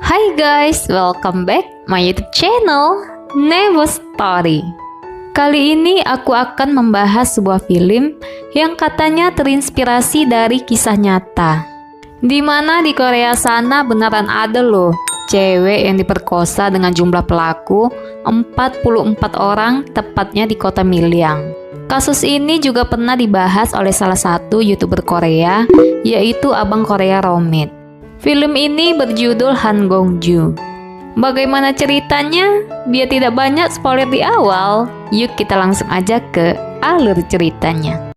Hai guys, welcome back my YouTube channel Nevo Story. Kali ini aku akan membahas sebuah film yang katanya terinspirasi dari kisah nyata. Dimana di Korea sana beneran ada loh cewek yang diperkosa dengan jumlah pelaku 44 orang, tepatnya di kota Milyang. Kasus ini juga pernah dibahas oleh salah satu YouTuber Korea, yaitu Abang Korea Romit. Film ini berjudul Han Gong-ju. Bagaimana ceritanya? Biar tidak banyak spoiler di awal, yuk kita langsung aja ke alur ceritanya.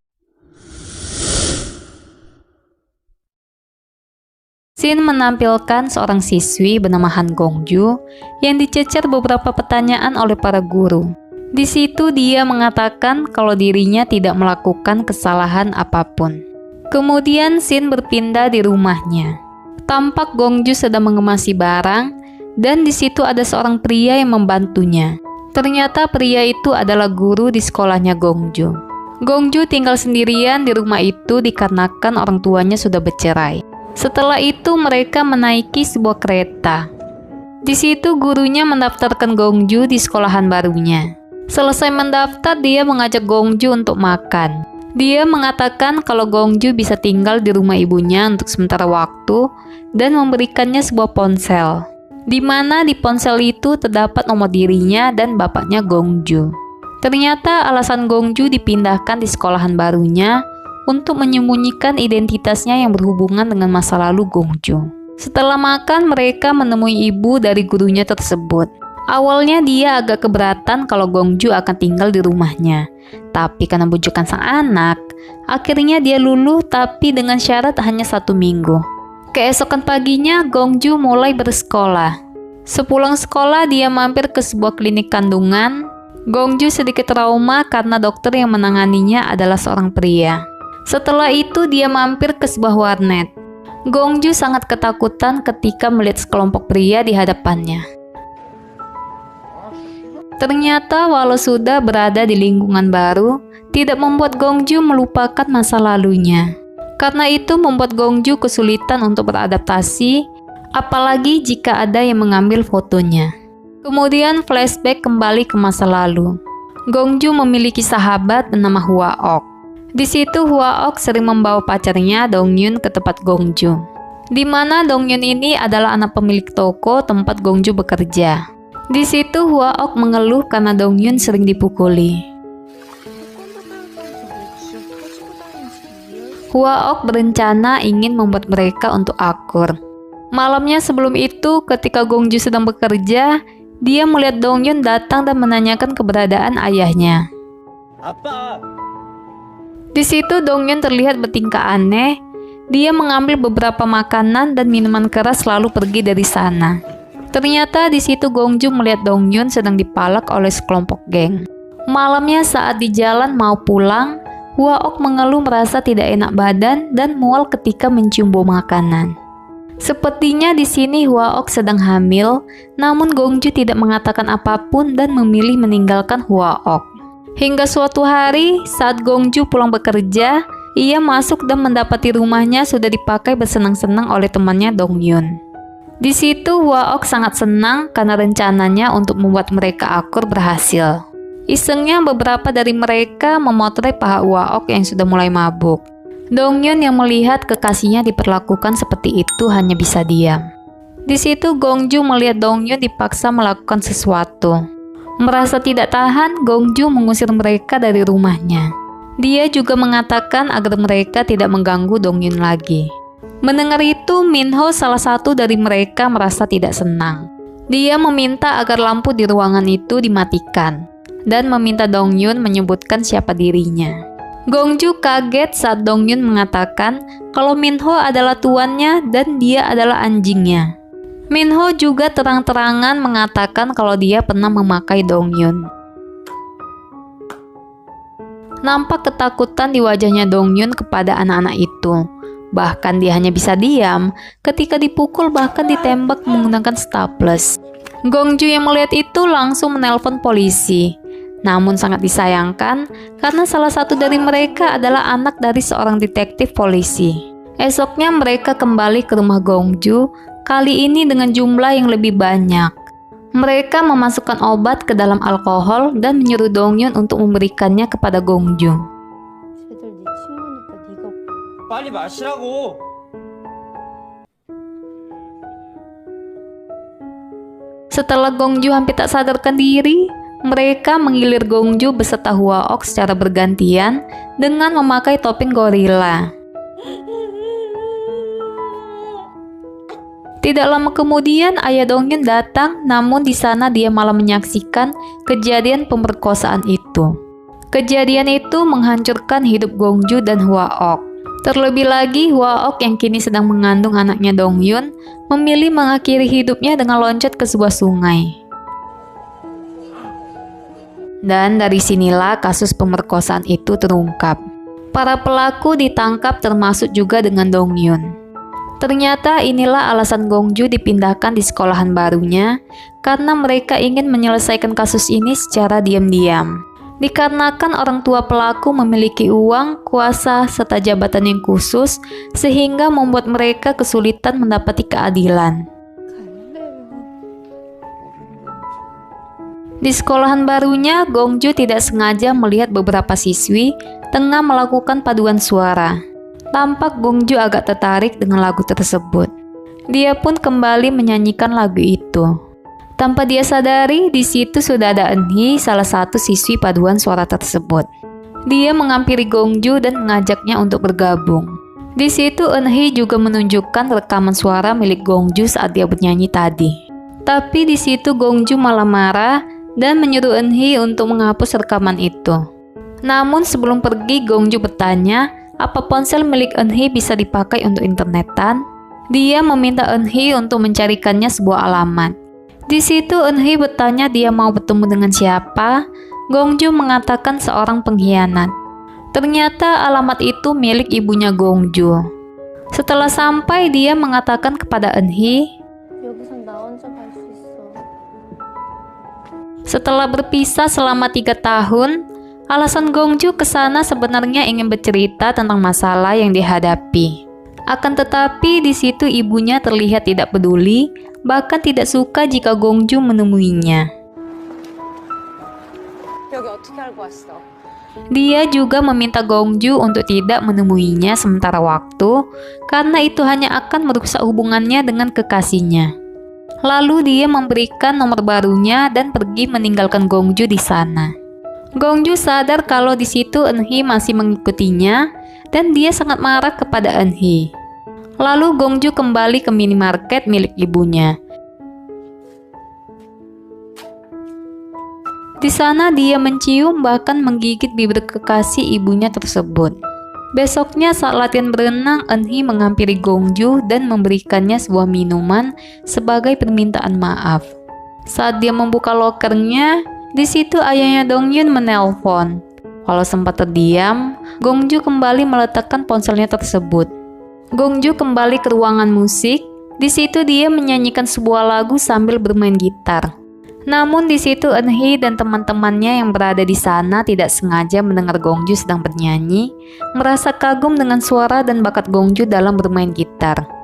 Scene menampilkan seorang siswi bernama Han Gong-ju yang dicecer beberapa pertanyaan oleh para guru. Di situ dia mengatakan kalau dirinya tidak melakukan kesalahan apapun. Kemudian scene berpindah di rumahnya. Tampak Gong-ju sedang mengemasi barang dan di situ ada seorang pria yang membantunya. Ternyata pria itu adalah guru di sekolahnya Gong-ju. Gong-ju tinggal sendirian di rumah itu dikarenakan orang tuanya sudah bercerai. Setelah itu mereka menaiki sebuah kereta. Di situ gurunya mendaftarkan Gong-ju di sekolahan barunya. Selesai mendaftar, dia mengajak Gong-ju untuk makan. Dia mengatakan kalau Gong-ju bisa tinggal di rumah ibunya untuk sementara waktu dan memberikannya sebuah ponsel, di mana di ponsel itu terdapat nomor dirinya dan bapaknya Gong-ju. Ternyata alasan Gong-ju dipindahkan di sekolahan barunya untuk menyembunyikan identitasnya yang berhubungan dengan masa lalu Gong-ju. Setelah makan, mereka menemui ibu dari gurunya tersebut. Awalnya dia agak keberatan kalau Gong-ju akan tinggal di rumahnya. Tapi karena bujukan sang anak, akhirnya dia luluh tapi dengan syarat hanya 1 minggu. Keesokan paginya, Gong-ju mulai bersekolah. Sepulang sekolah, dia mampir ke sebuah klinik kandungan. Gong-ju sedikit trauma karena dokter yang menanganinya adalah seorang pria. Setelah itu dia mampir ke sebuah warnet. Gong-ju sangat ketakutan ketika melihat sekelompok pria di hadapannya. Ternyata walau sudah berada di lingkungan baru, tidak membuat Gong-ju melupakan masa lalunya. Karena itu membuat Gong-ju kesulitan untuk beradaptasi, apalagi jika ada yang mengambil fotonya. Kemudian flashback kembali ke masa lalu. Gong-ju memiliki sahabat bernama Hwa-ok. Di situ Hwa-ok sering membawa pacarnya Dong-yun ke tempat Gong-ju, di mana Dong-yun ini adalah anak pemilik toko tempat Gong-ju bekerja. Di situ Hwa-ok mengeluh karena Dong-yun sering dipukuli. Hwa-ok berencana ingin membuat mereka untuk akur. Malamnya sebelum itu, ketika Gong-ju sedang bekerja, dia melihat Dong-yun datang dan menanyakan keberadaan ayahnya. Di situ Dong-yun terlihat bertingkah aneh. Dia mengambil beberapa makanan dan minuman keras lalu pergi dari sana. Ternyata di situ Gong-ju melihat Dong-yun sedang dipalak oleh sekelompok geng. Malamnya saat di jalan mau pulang, Hwa-ok mengeluh merasa tidak enak badan dan mual ketika mencium bau makanan. Sepertinya di sini Hwa-ok sedang hamil, namun Gong-ju tidak mengatakan apapun dan memilih meninggalkan Hwa-ok. Hingga suatu hari, saat Gong-ju pulang bekerja, ia masuk dan mendapati rumahnya sudah dipakai bersenang-senang oleh temannya Dong-yun. Di situ Hwa-ok sangat senang karena rencananya untuk membuat mereka akur berhasil. Isengnya beberapa dari mereka memotret paha Hwa-ok yang sudah mulai mabuk. Dong-yun yang melihat kekasihnya diperlakukan seperti itu hanya bisa diam. Di situ Gong-ju melihat Dong-yun dipaksa melakukan sesuatu. Merasa tidak tahan, Gong-ju mengusir mereka dari rumahnya. Dia juga mengatakan agar mereka tidak mengganggu Dong-yun lagi. Mendengar itu, Minho salah satu dari mereka merasa tidak senang. Dia meminta agar lampu di ruangan itu dimatikan dan meminta Dong-yun menyebutkan siapa dirinya. Gong-ju kaget saat Dong-yun mengatakan kalau Minho adalah tuannya dan dia adalah anjingnya. Minho juga terang-terangan mengatakan kalau dia pernah memakai Dong-yun. Nampak ketakutan di wajahnya Dong-yun kepada anak-anak itu. Bahkan dia hanya bisa diam ketika dipukul bahkan ditembak menggunakan staples. Gong-ju yang melihat itu langsung menelpon polisi. Namun sangat disayangkan karena salah satu dari mereka adalah anak dari seorang detektif polisi. Esoknya mereka kembali ke rumah Gongju, kali ini dengan jumlah yang lebih banyak. Mereka memasukkan obat ke dalam alkohol dan menyuruh Dongyun untuk memberikannya kepada Gongju. 쟤들 네 친구니까 네가 빨리 마시라고. Setelah Gongju hampir tak sadarkan diri, mereka mengilir Gongju beserta Hwaok secara bergantian dengan memakai topeng gorila. Tidak lama kemudian ayah Dongyun datang, namun di sana dia malah menyaksikan kejadian pemerkosaan itu. Kejadian itu menghancurkan hidup Gongju dan Hwaok. Terlebih lagi, Hwaok yang kini sedang mengandung anaknya Dongyun memilih mengakhiri hidupnya dengan loncat ke sebuah sungai. Dan dari sinilah kasus pemerkosaan itu terungkap. Para pelaku ditangkap termasuk juga dengan Dongyun. Ternyata inilah alasan Gongju dipindahkan di sekolahan barunya karena mereka ingin menyelesaikan kasus ini secara diam-diam. Dikarenakan orang tua pelaku memiliki uang, kuasa, serta jabatan yang khusus sehingga membuat mereka kesulitan mendapati keadilan. Di sekolahan barunya, Gongju tidak sengaja melihat beberapa siswi tengah melakukan paduan suara. Tampak Gongju agak tertarik dengan lagu tersebut. Dia pun kembali menyanyikan lagu itu. Tanpa dia sadari, di situ sudah ada Eunhee, salah satu siswi paduan suara tersebut. Dia menghampiri Gongju dan mengajaknya untuk bergabung. Di situ Eunhee juga menunjukkan rekaman suara milik Gongju saat dia bernyanyi tadi. Tapi di situ Gongju malah marah dan menyuruh Eunhee untuk menghapus rekaman itu. Namun sebelum pergi, Gongju bertanya, apa ponsel milik Eunhee bisa dipakai untuk internetan? Dia meminta Eunhee untuk mencarikannya sebuah alamat. Di situ Eunhee bertanya dia mau bertemu dengan siapa. Gongju mengatakan seorang pengkhianat. Ternyata alamat itu milik ibunya Gongju. Setelah sampai, dia mengatakan kepada Eunhee, 여기선 나 혼자 갈 수 있어. setelah berpisah selama 3 tahun, alasan Gongju ke sana sebenarnya ingin bercerita tentang masalah yang dihadapi. Akan tetapi di situ ibunya terlihat tidak peduli, bahkan tidak suka jika Gongju menemuinya. 여기 어떻게 알고 왔어? Dia juga meminta Gongju untuk tidak menemuinya sementara waktu, karena itu hanya akan merusak hubungannya dengan kekasihnya. Lalu dia memberikan nomor barunya dan pergi meninggalkan Gongju di sana. Gongju sadar kalau di situ Eunhee masih mengikutinya dan dia sangat marah kepada Eunhee. Lalu Gongju kembali ke minimarket milik ibunya. Di sana dia mencium bahkan menggigit bibir kekasih ibunya tersebut. Besoknya saat latihan berenang, Eunhee menghampiri Gongju dan memberikannya sebuah minuman sebagai permintaan maaf. Saat dia membuka lokernya, di situ ayahnya Dongyun menelpon. Walau sempat terdiam, Gongju kembali meletakkan ponselnya tersebut. Gongju kembali ke ruangan musik. Di situ dia menyanyikan sebuah lagu sambil bermain gitar. Namun di situ Eunhee dan teman-temannya yang berada di sana tidak sengaja mendengar Gongju sedang bernyanyi, merasa kagum dengan suara dan bakat Gongju dalam bermain gitar.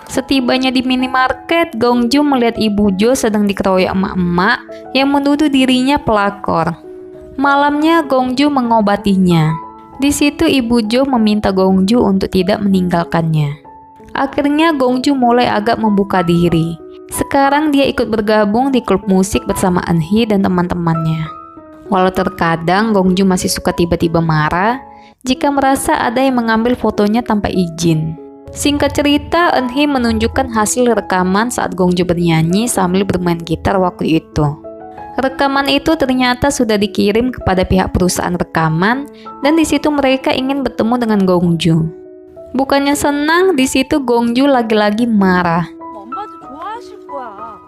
Setibanya di minimarket, Gongju melihat Ibu Jo sedang dikeroyok emak-emak yang menuduh dirinya pelakor. Malamnya Gongju mengobatinya. Di situ Ibu Jo meminta Gongju untuk tidak meninggalkannya. Akhirnya Gongju mulai agak membuka diri. Sekarang dia ikut bergabung di klub musik bersama Eunhee dan teman-temannya. Walau terkadang Gongju masih suka tiba-tiba marah jika merasa ada yang mengambil fotonya tanpa izin. Singkat cerita, Eunhee menunjukkan hasil rekaman saat Gongju bernyanyi sambil bermain gitar waktu itu. Rekaman itu ternyata sudah dikirim kepada pihak perusahaan rekaman dan di situ mereka ingin bertemu dengan Gongju. Bukannya senang, di situ Gongju lagi-lagi marah. 엄마도 좋아하실 거야.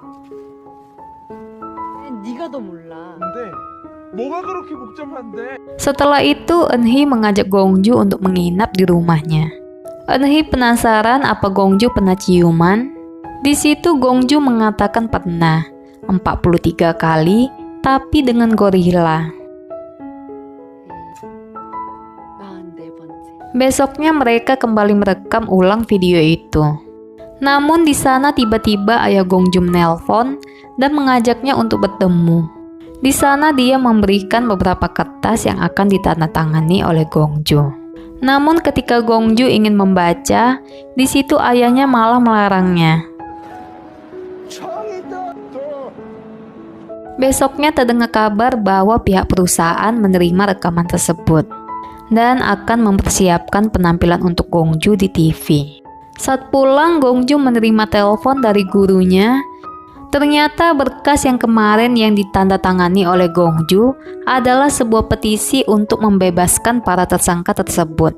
네가 더 몰라. 근데 뭐가 그렇게 복잡한데? Setelah itu, Eunhee mengajak Gongju untuk menginap di rumahnya. Eunhee penasaran apa Gongju pernah ciuman. Di situ Gongju mengatakan pernah 43 kali, tapi dengan gorila. Besoknya mereka kembali merekam ulang video itu. Namun di sana tiba-tiba ayah Gongju menelpon dan mengajaknya untuk bertemu. Di sana dia memberikan beberapa kertas yang akan ditandatangani oleh Gongju. Namun ketika Gongju ingin membaca, di situ ayahnya malah melarangnya. Besoknya terdengar kabar bahwa pihak perusahaan menerima rekaman tersebut dan akan mempersiapkan penampilan untuk Gongju di TV. Saat pulang, Gongju menerima telepon dari gurunya. Ternyata berkas yang kemarin yang ditandatangani oleh Gongju adalah sebuah petisi untuk membebaskan para tersangka tersebut.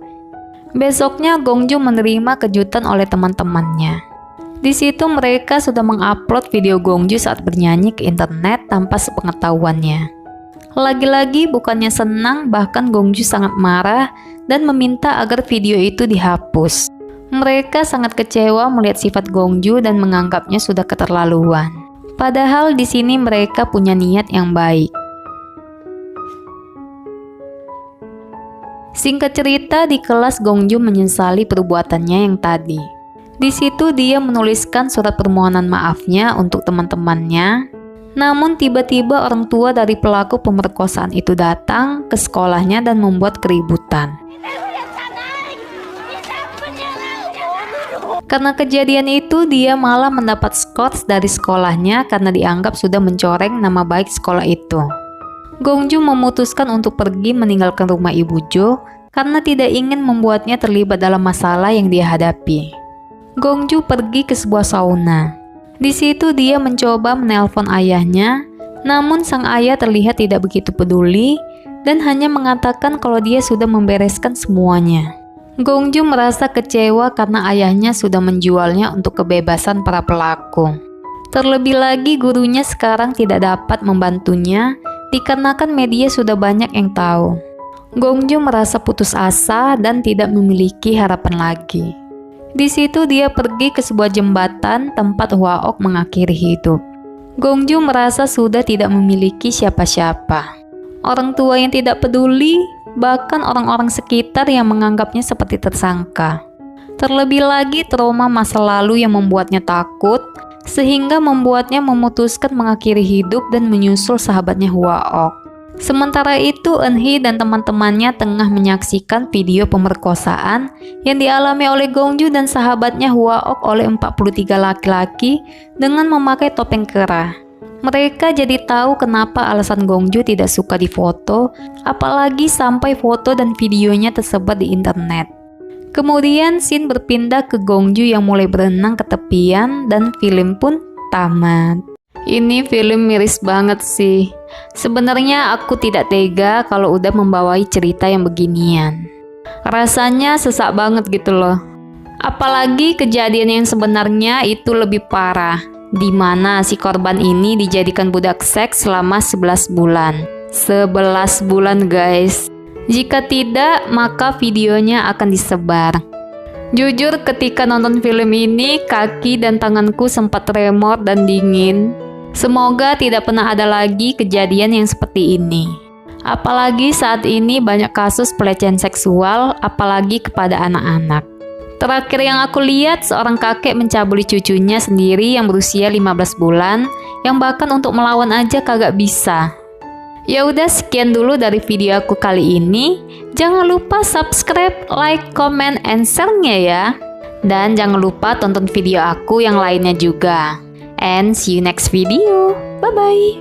Besoknya Gongju menerima kejutan oleh teman-temannya. Di situ mereka sudah mengupload video Gongju saat bernyanyi ke internet tanpa sepengetahuannya. Lagi-lagi bukannya senang, bahkan Gongju sangat marah dan meminta agar video itu dihapus. Mereka sangat kecewa melihat sifat Gongju dan menganggapnya sudah keterlaluan. Padahal di sini mereka punya niat yang baik. Singkat cerita, di kelas Gongju menyesali perbuatannya yang tadi. Di situ dia menuliskan surat permohonan maafnya untuk teman-temannya. Namun tiba-tiba orang tua dari pelaku pemerkosaan itu datang ke sekolahnya dan membuat keributan. Karena kejadian itu, dia malah mendapat skors dari sekolahnya karena dianggap sudah mencoreng nama baik sekolah itu. Gongju memutuskan untuk pergi meninggalkan rumah Ibu Jo karena tidak ingin membuatnya terlibat dalam masalah yang dia hadapi. Gongju pergi ke sebuah sauna. Di situ dia mencoba menelpon ayahnya, namun sang ayah terlihat tidak begitu peduli dan hanya mengatakan kalau dia sudah membereskan semuanya. Gongju merasa kecewa karena ayahnya sudah menjualnya untuk kebebasan para pelaku. Terlebih lagi gurunya sekarang tidak dapat membantunya dikarenakan media sudah banyak yang tahu. Gongju merasa putus asa dan tidak memiliki harapan lagi. Di situ dia pergi ke sebuah jembatan tempat Hwaok mengakhiri hidup. Gongju merasa sudah tidak memiliki siapa-siapa. Orang tua yang tidak peduli, bahkan orang-orang sekitar yang menganggapnya seperti tersangka. Terlebih lagi trauma masa lalu yang membuatnya takut, sehingga membuatnya memutuskan mengakhiri hidup dan menyusul sahabatnya Hwaok. Sementara itu, Eunhee dan teman-temannya tengah menyaksikan video pemerkosaan yang dialami oleh Gongju dan sahabatnya Hwaok oleh 43 laki-laki dengan memakai topeng kera. Mereka jadi tahu kenapa alasan Gongju tidak suka difoto, apalagi sampai foto dan videonya tersebar di internet. Kemudian scene berpindah ke Gongju yang mulai berenang ke tepian dan film pun tamat. Ini film miris banget sih. Sebenarnya aku tidak tega kalau udah membawai cerita yang beginian. Rasanya sesak banget gitu loh. Apalagi kejadian yang sebenarnya itu lebih parah, di mana si korban ini dijadikan budak seks selama 11 bulan. 11 bulan guys. Jika tidak, maka videonya akan disebar. Jujur ketika nonton film ini, kaki dan tanganku sempat tremor dan dingin. Semoga tidak pernah ada lagi kejadian yang seperti ini. Apalagi saat ini banyak kasus pelecehan seksual, apalagi kepada anak-anak. Terakhir yang aku lihat, seorang kakek mencabuli cucunya sendiri yang berusia 15 bulan, yang bahkan untuk melawan aja kagak bisa. Ya udah, sekian dulu dari video aku kali ini. Jangan lupa subscribe, like, comment, and share-nya ya. Dan jangan lupa tonton video aku yang lainnya juga. And see you next video. Bye-bye.